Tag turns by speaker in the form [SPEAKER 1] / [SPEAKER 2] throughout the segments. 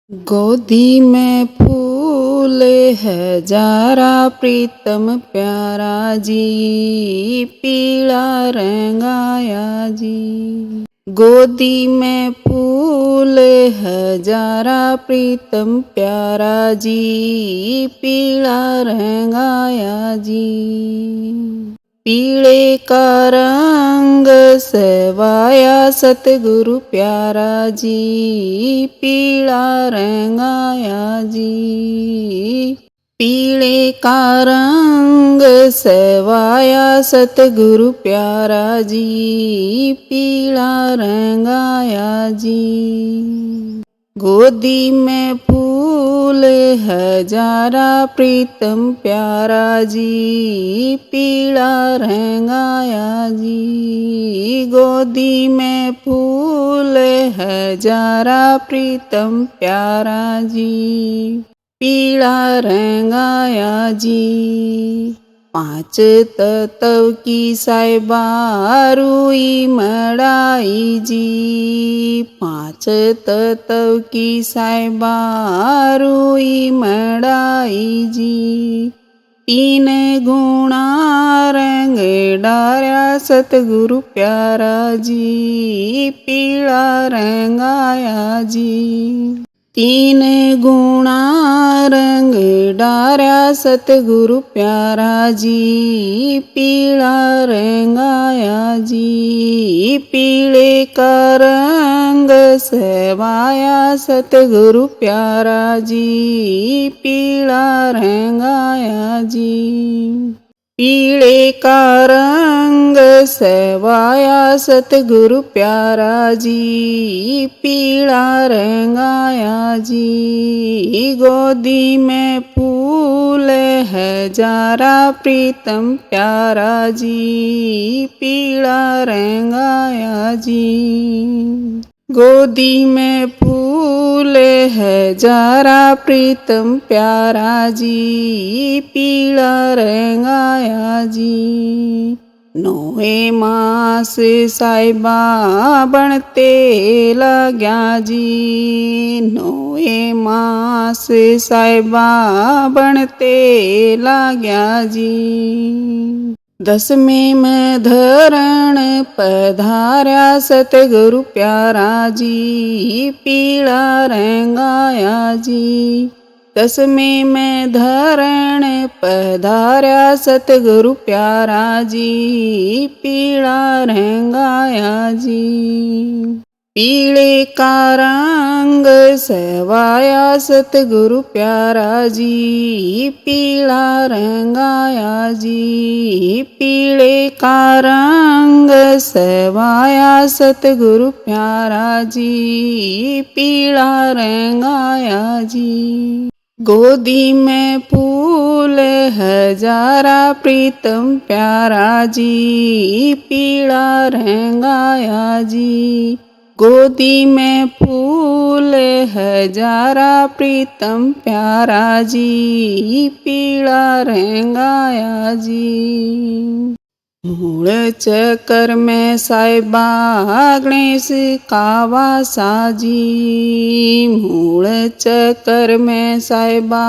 [SPEAKER 1] गोदी में फूल है जारा प्रीतम प्यारा जी, पीला रंगाया जी। गोदी में फूल है जारा प्रीतम प्यारा जी, पीला रंगाया जी। पीले का रंग सेवाया सतगुरु प्यारा जी, पीला रंगाया जी। पीले का रंग सेवाया सतगुरु प्यारा जी, पीला रंगाया जी। गोदी में फूल है जारा प्रीतम प्यारा जी, पीला रंगाया जी। गोदी में फूल है जारा प्रीतम प्यारा जी, पीला रंगाया जी। पांच तत्व की साहिबा रुई मड़ाई जी, पांच तत्व की साहिबा रुई मड़ाई जी। तीन गुणा रंग डारा सतगुरु प्यारा जी, पीला रंगाया जी। तीन गुणा रंग डारा सतगुरु प्यारा जी, पीला रंगाया जी। पीले का रंग सेवाया सतगुरु प्यारा जी, पीला रंगाया जी। पीले का रंग सेवाया सतगुरु प्यारा जी, पीला रंगाया जी। गोदी में फूल है जारा प्रीतम प्यारा जी, पीला रंगाया जी। गोदी में फूल है जारा प्रीतम प्यारा जी, पीला रंगाया जी। नोए मास साहिबा बनते लग्या जी, नोए मास साहिबा बनते लग्या जी। दसवें में धरण पधार्या सतगुरु प्यारा जी, पीला रंगाया जी। दसवें में धरण पधार्या सतगुरु प्यारा जी, पीला रंगाया जी। पीले का रंग सेवाया सतगुरु प्यारा जी, पीला रंगाया जी। पीले का रंग सेवाया सतगुरु प्यारा जी, पीला रंगाया जी। गोदी में फूल है जारा प्रीतम प्यारा जी, पीला रंगाया जी। गोदी में फूल है जारा प्रीतम प्यारा जी, पीला रंगाया जी। मूल चक्कर में साहिबा गणेश कावासा जी, मूल चक्कर में साहिबा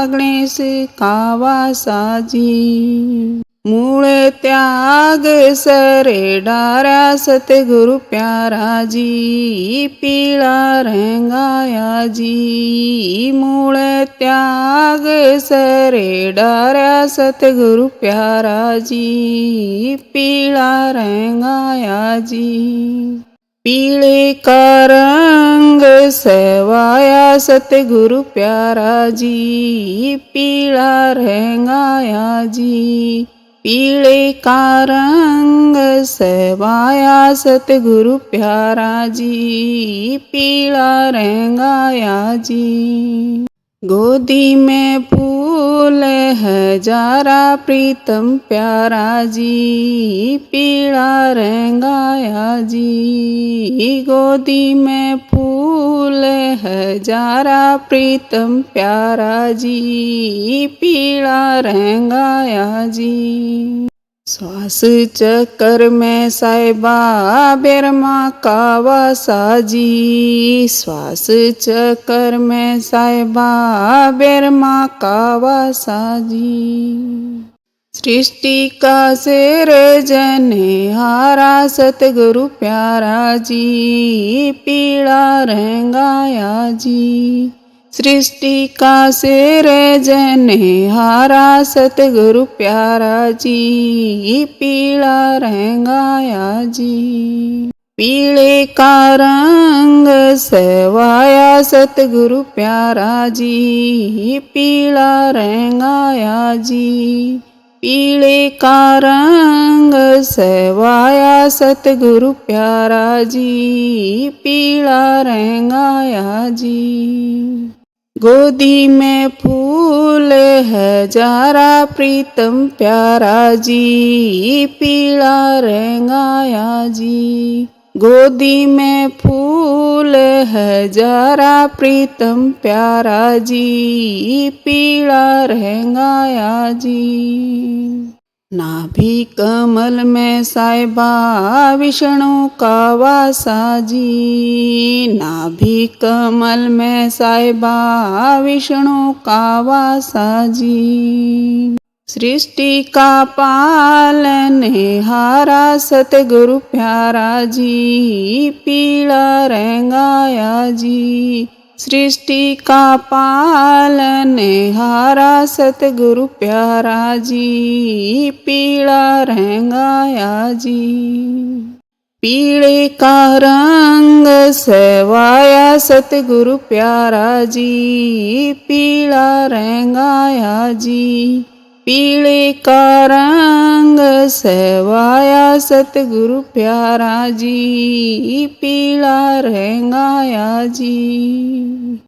[SPEAKER 1] गणेश कावासा जी। मूल त्याग सरे डारा सतगुरु प्यारा जी, पीला रंगाया जी। मूल त्याग सरे डारा सतगुरु प्यारा जी, पीला रंगाया जी। पीले का रंग सेवाया सतगुरु प्यारा जी, पीला रंगाया जी। पीले का रंग सेवाया सतगुरु प्यारा जी, पीला रंगाया जी। गोदी में फूल है जारा प्रीतम प्यारा जी, पीला रंगाया जी। गोदी में फूल है जारा प्रीतम प्यारा जी, पीला रंगाया जी। श्वास चक्कर में साहिबा बेरमा कावा साजी। श्वास चक्कर में साहिबा बेरमा कावा साजी। सृष्टि का सिरजनहारा सतगुरु प्यारा जी पीड़ा रंगाया जी। सृष्टि का सिरजनहारा सतगुरु प्यारा जी पीड़ा रंगाया जी। पीले का रंग सवाया सतगुरु प्यारा जी पीड़ा रंगाया जी। पीले का रंग सवाया सतगुरु प्यारा जी पीड़ा रंगाया जी। गोदी में फूल है जारा प्रीतम प्यारा जी पीड़ा रंगाया जी। गोदी में फूल है जारा प्रीतम प्यारा जी पीड़ा रंगाया जी। नाभि कमल में साहिबा विष्णु का वासा जी। नाभि कमल में साहिबा विष्णु का वासा जी। सृष्टि का पालनहारा सतगुरु प्यारा जी पीड़ा रंगाया जी। सृष्टि का पालनहारा सतगुरु प्यारा जी पीड़ा रंगाया जी। पीले का रंग सवाया सतगुरु प्यारा जी पीड़ा रंगाया जी। पीले का रंग सवाया सतगुरु प्यारा जी पीड़ा रंगाया जी।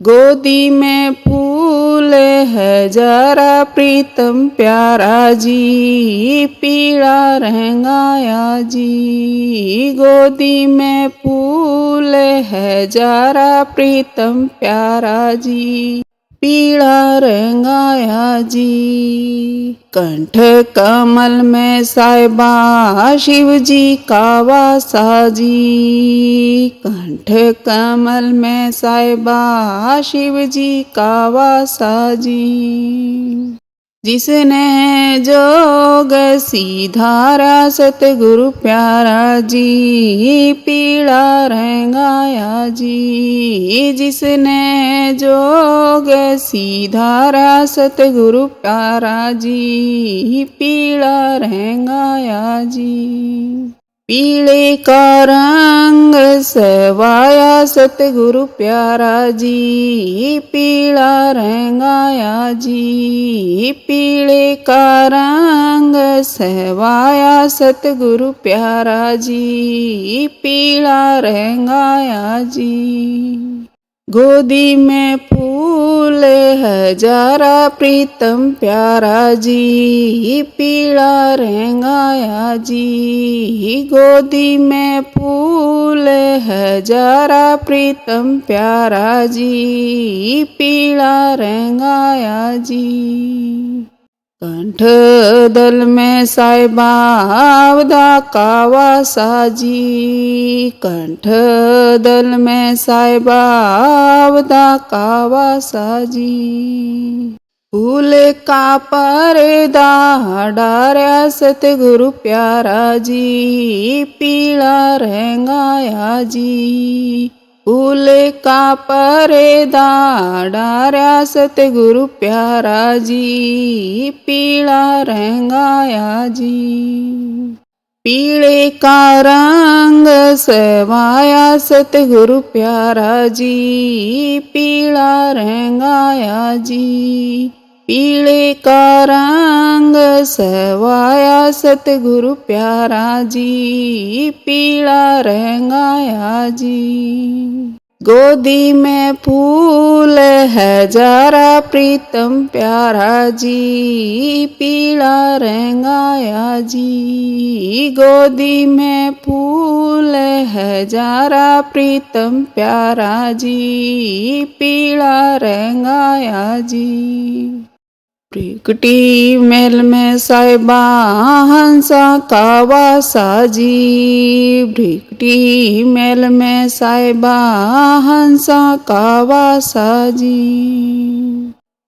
[SPEAKER 1] गोदी में फूल है जरा प्रीतम प्यारा जी पीड़ा रंगाया जी। गोदी में फूल है जरा प्रीतम प्यारा जी पीड़ा रंगाया जी। कंठ कमल में साहिबा शिव जी का वासा जी। कंठ कमल में साहिबा शिव जी का वासा जी। जिसने जोग सीधारा सतगुरु प्यारा जी पीड़ा रंगाया जी। जिसने जोग सीधारा सतगुरु प्यारा जी पीड़ा रंगाया जी। पीले का रंग सवाया सतगुरु प्यारा जी पीड़ा रंगाया जी। पीले का रंग सवाया सतगुरु प्यारा जी पीड़ा रंगाया जी। गोदी में फूल है जरा प्रीतम प्यारा जी पीड़ा रंगाया जी। गोदी में फूल है जरा प्रीतम प्यारा जी पीड़ा रंगाया जी। कंठ दल में साहिबा अवधा का वासा जी। कंठ दल में साहिबा अवधा का वासा जी। फूल का पर्दा डारा सतगुरु प्यारा जी पीड़ा रंगाया जी। फूल का पर्दा डारा सतगुरु प्यारा जी पीड़ा रंगाया जी। पीले का रंग सवाया सतगुरु प्यारा जी पीड़ा रंगाया जी। पीले का रंग सवाया सतगुरु प्यारा जी पीड़ा रंगाया जी। गोदी में फूल है जरा प्रीतम प्यारा जी पीड़ा रंगाया जी। गोदी में फूल है जरा प्रीतम प्यारा जी पीड़ा रंगाया जी। प्रकटी महल में साहिबा हंसा कावा साजी। प्रकटी महल में साहिबा हंसा कावा साजी।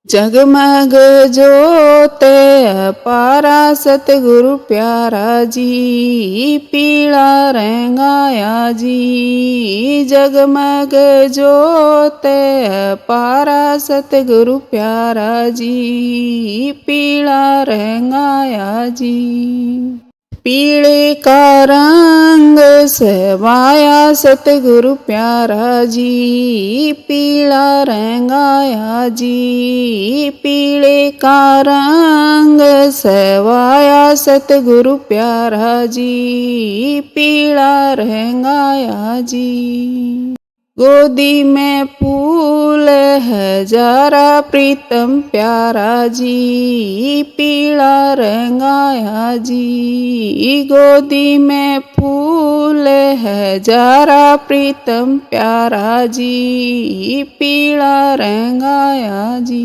[SPEAKER 1] जगमग जोत अपारा सतगुरु प्यारा जी पीला रंगाया जी। जगमग जोत अपारा सतगुरु प्यारा जी पीला रंगाया जी। पीले का रंग सवाया सतगुरु प्यारा जी पीला रंगाया जी। पीले का रंग सवाया सतगुरु प्यारा जी पीला रंगाया जी। गोदी में फूल हजारा प्रीतम प्यारा जी पीला रंगाया जी। गोदी में फूल हजारा प्रीतम प्यारा जी पीला रंगाया जी।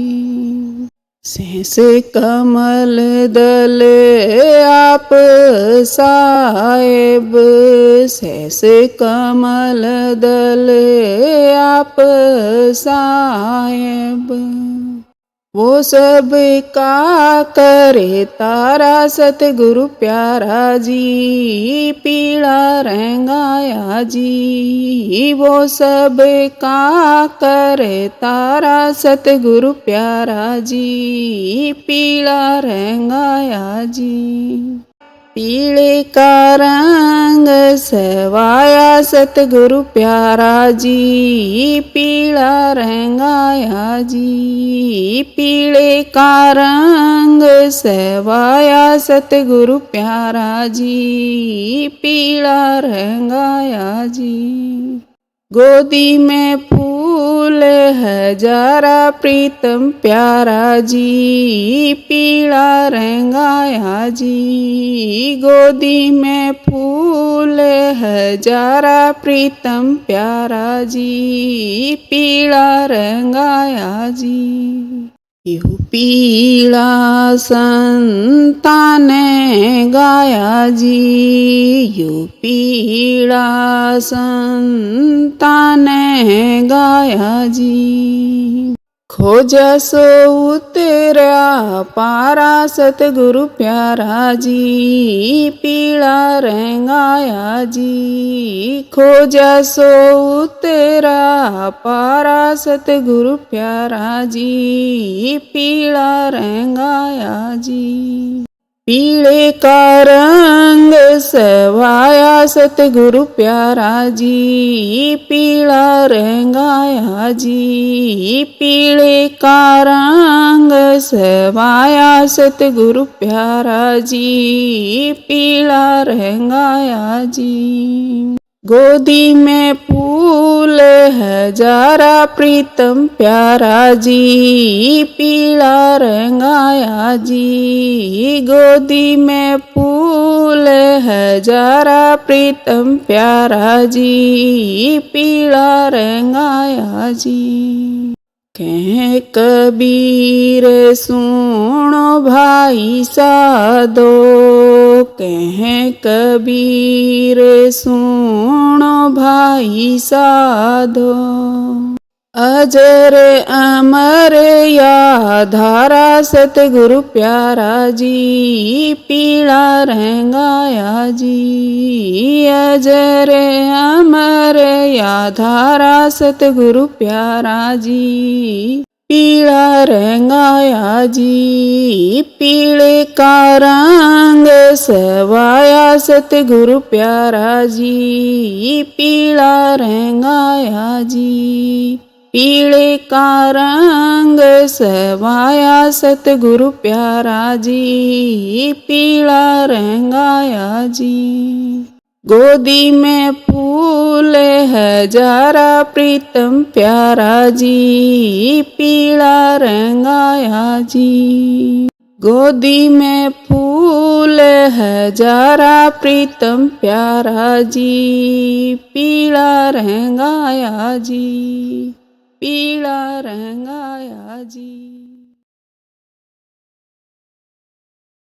[SPEAKER 1] सहस कमल दल आप साहेब। सहस कमल दल आप साहेब। वो सब का करे तारा सतगुरु प्यारा जी पीला रंगाया जी। वो सब का करे तारा सतगुरु प्यारा जी पीला रंगाया जी। पीले का रंग सवाया सतगुरु प्यारा जी पीला रंगाया जी। पीले का रंग सवाया सतगुरु प्यारा जी पीला रंगाया जी। गोदी में फूल हजारा प्रीतम प्यारा जी पीला रंगाया जी। गोदी में फूल हजारा प्रीतम प्यारा जी पीला रंगाया जी। यू पीला संतान गाया जी। यू पीला संतान गाया जी। खोजा सो उतरा पारा सतगुरु प्यारा जी पीला रंगाया जी। खोजा सो उतरा पारा सतगुरु प्यारा जी पीला रंगाया जी। पीले का रंग सवाया सतगुरु प्यारा जी पीला रंगाया जी। पीले का रंग सवाया सतगुरु प्यारा जी पीला रंगाया जी। गोदी में फूल हजारा प्रीतम प्यारा जी पीला रंगाया जी। गोदी में फूल हजारा प्रीतम प्यारा जी पीला रंगाया जी। कह कबीर सुनो भाई साधो। कह कबीर सुनो भाई साधो। अजर अमर या धारा सतगुरु प्यारा जी पीला रंगाया जी। अजर अमर या धारा सतगुरु प्यारा जी पीला रंगाया जी। पीले का रंग सवाया सतगुरु प्यारा जी पीला रंगाया जी। पीले का रंग सवाया सतगुरु प्यारा जी पीला रंगाया जी। गोदी में फूल हजारा प्रीतम प्यारा जी पीला रंगाया जी। गोदी में फूल हजारा प्रीतम प्यारा जी पीला रंगाया जी पीला रंगाया जी।